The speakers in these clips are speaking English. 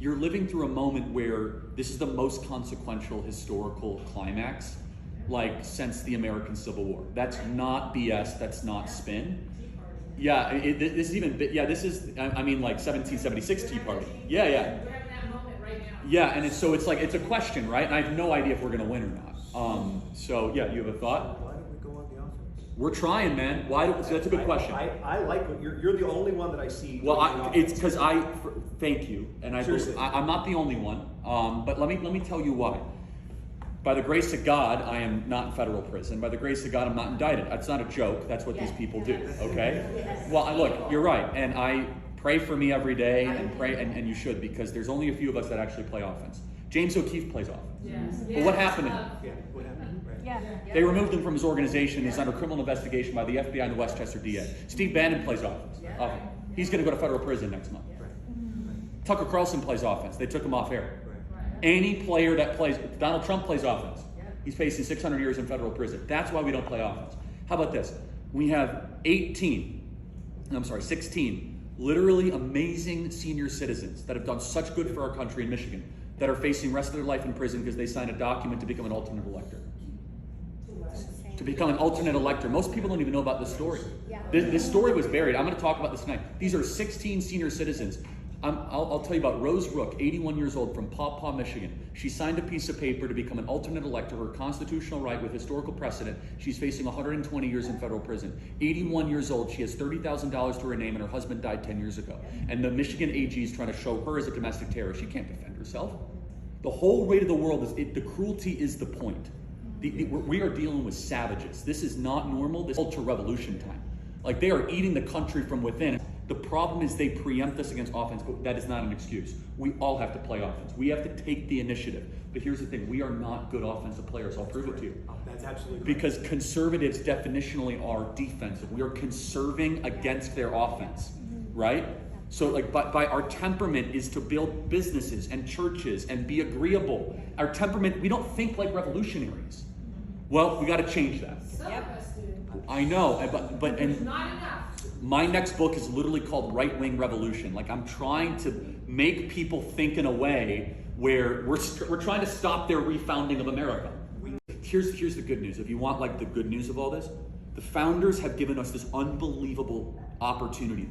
you're living through a moment where this is the most consequential historical climax, like since the American Civil War. That's not BS, that's not spin. Yeah, this is even, this is, I mean, like 1776 Tea Party. Yeah. We're having that moment right now. Yeah, and it's a question, right? And I have no idea if we're going to win or not. So yeah, you have a thought? Why don't we go on the offense? We're trying, man. So that's a good question. I like what you're the only one that I see. Well, it's because thank you, and I'm not the only one. But let me tell you why. By the grace of God, I am not in federal prison. By the grace of God, I'm not indicted. That's not a joke. That's what these people do. Okay. Well, look, you're right, and I pray for me every day, and pray, and you should, because there's only a few of us that actually play offense. James O'Keefe plays offense. Yes. But what happened to him? What happened? Right. Yeah. They removed him from his organization. He's under criminal investigation by the FBI and the Westchester DA. Steve Bannon plays offense. He's going to go to federal prison next month. Right. Tucker Carlson plays offense. They took him off air. Right. Any player that plays, Donald Trump plays offense. He's facing 600 years in federal prison. That's why we don't play offense. How about this? We have 16 literally amazing senior citizens that have done such good for our country in Michigan that are facing the rest of their life in prison because they signed a document to become an alternate elector. To become an alternate elector. Most people don't even know about this story. This story was buried. I'm going to talk about this tonight. These are 16 senior citizens. I'll tell you about Rose Rook, 81 years old, from Paw Paw, Michigan. She signed a piece of paper to become an alternate elector, her constitutional right with historical precedent. She's facing 120 years in federal prison. 81 years old, she has $30,000 to her name, and her husband died 10 years ago. And the Michigan AG is trying to show her as a domestic terrorist. She can't defend herself. The whole weight of the world is, the cruelty is the point. We are dealing with savages. This is not normal. This is culture revolution time. Like, they are eating the country from within. The problem is they preempt us against offense, but that is not an excuse. We all have to play offense. We have to take the initiative. But here's the thing, we are not good offensive players. I'll prove it to you. That's absolutely right. Because conservatives definitionally are defensive. We are conserving against their offense, right? So like by our temperament is to build businesses and churches and be agreeable. Our temperament, we don't think like revolutionaries. Well, we got to change that. Some of us do. I know, but Not enough. my next book is literally called Right-Wing Revolution. Like, I'm trying to make people think in a way where we're trying to stop their refounding of America. Here's the good news. If you want like the good news of all this, the founders have given us this unbelievable opportunity.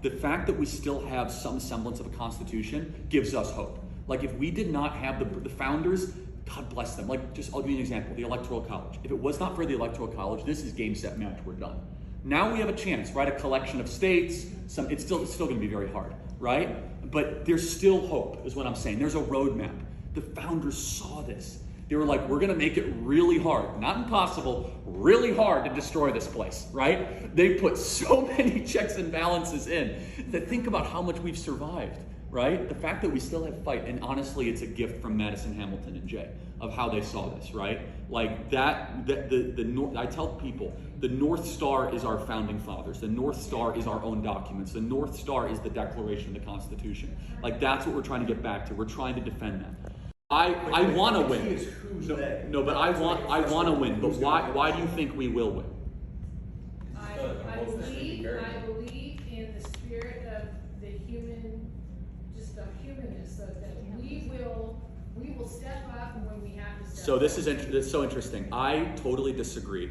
The fact that we still have some semblance of a constitution gives us hope. Like, if we did not have the founders, God bless them. Like, I'll give you an example, the Electoral College. If it was not for the Electoral College, this is game, set, match, we're done. Now we have a chance, right? A collection of states. It's still going to be very hard, right? But there's still hope, is what I'm saying. There's a roadmap. The founders saw this. They were like, we're going to make it really hard, not impossible, really hard to destroy this place, right? They put so many checks and balances in that think about how much we've survived, right? The fact that we still have fight, and honestly, it's a gift from Madison, Hamilton, and Jay of how they saw this, right? Like I tell people, the North Star is our founding fathers. The North Star is our own documents. The North Star is the Declaration of the Constitution. Like, that's what we're trying to get back to. We're trying to defend that. I want to win. No, but I want to win. But why do you think we will win? I believe in the spirit of the human, just the humanness of that. We will step up when we have to step So up. this is so interesting. I totally disagree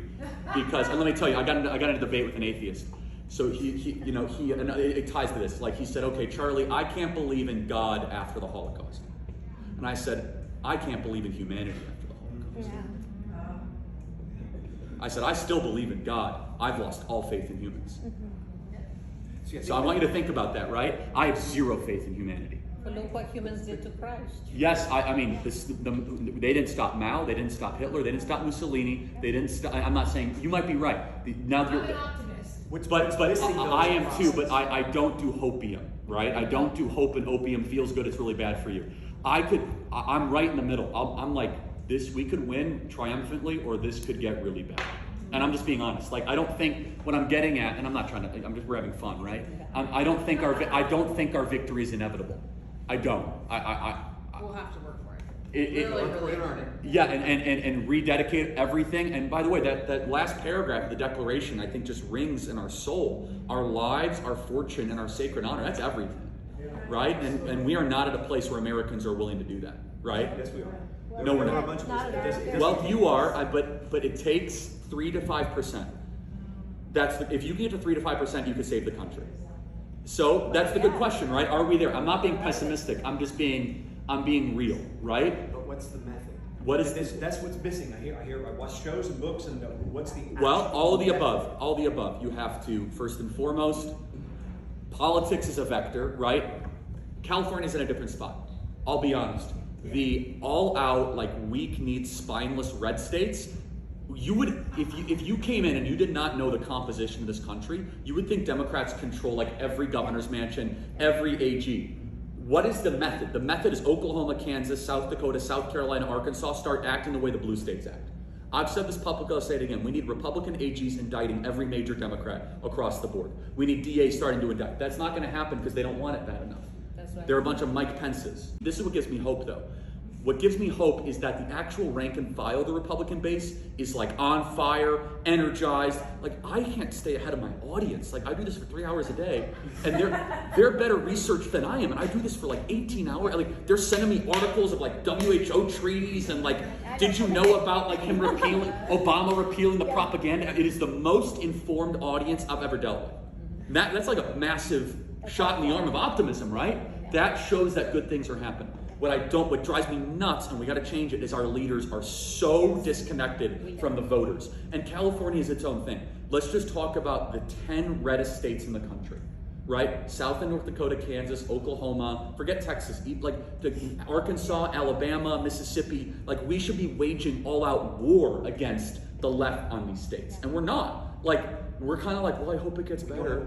because, and let me tell you, I got in a debate with an atheist. So and it ties to this. Like, he said, okay, Charlie, I can't believe in God after the Holocaust. And I said, I can't believe in humanity after the Holocaust. Yeah. I said, I still believe in God. I've lost all faith in humans. Mm-hmm. So I want you to think about that, right? I have zero faith in humanity. But look what humans did to Christ. Yes, I mean, they didn't stop Mao, they didn't stop Hitler, they didn't stop Mussolini, they didn't stop, I'm not saying, you might be right. I'm an optimist. But I am too, but I don't do hopium, right? I don't do hope, and opium feels good, it's really bad for you. I'm right in the middle. I'm like, we could win triumphantly, or this could get really bad. And I'm just being honest. Like, I don't think what I'm getting at, and I'm not trying to, we're having fun, right? I don't think our victory is inevitable. I don't. We'll have to work for it. Really hard. Yeah, and rededicate everything. And by the way, that last paragraph of the Declaration, I think, just rings in our soul. Our lives, our fortune, and our sacred honor. That's everything. right? And we are not at a place where Americans are willing to do that, right? Yes, we are. No, we're There are not. a bunch of Not us. at all. Well, you are, but it takes 3 to 5%. If you get to 3 to 5%, you could save the country. So that's the good question, right? Are we there? I'm not being pessimistic. I'm being real, right? But what's the method? What is this? That's what's missing. I watch shows and books, and what's the Well, actual all of the method? above. All the above. You have to, first and foremost, politics is a vector, right? California's in a different spot. I'll be honest. The all-out, like weak-kneed, spineless red states, you would, if you came in and you did not know the composition of this country, you would think Democrats control like every governor's mansion, every AG. What is the method? The method is Oklahoma, Kansas, South Dakota, South Carolina, Arkansas start acting the way the blue states act. I've said this publicly, I'll say it again. We need Republican AGs indicting every major Democrat across the board. We need DAs starting to indict. That's not going to happen because they don't want it bad enough. That's right. There are a bunch of Mike Pences. This is what gives me hope, though. What gives me hope is that the actual rank and file of the Republican base is like on fire, energized. Like I can't stay ahead of my audience. Like I do this for 3 hours a day, and they're better researched than I am, and I do this for like 18 hours. Like they're sending me articles of like WHO treaties and like, did you know about like him repealing Obama repealing the propaganda? It is the most informed audience I've ever dealt with. That's like a massive shot in the arm of optimism, right? That shows that good things are happening. What drives me nuts, and we got to change it, is our leaders are so disconnected from the voters. And California is its own thing. Let's just talk about the 10 reddest states in the country, right? South and North Dakota, Kansas, Oklahoma, forget Texas, like Arkansas, Alabama, Mississippi. Like we should be waging all-out war against the left on these states. And we're not. Like, we're kind of like, well, I hope it gets better.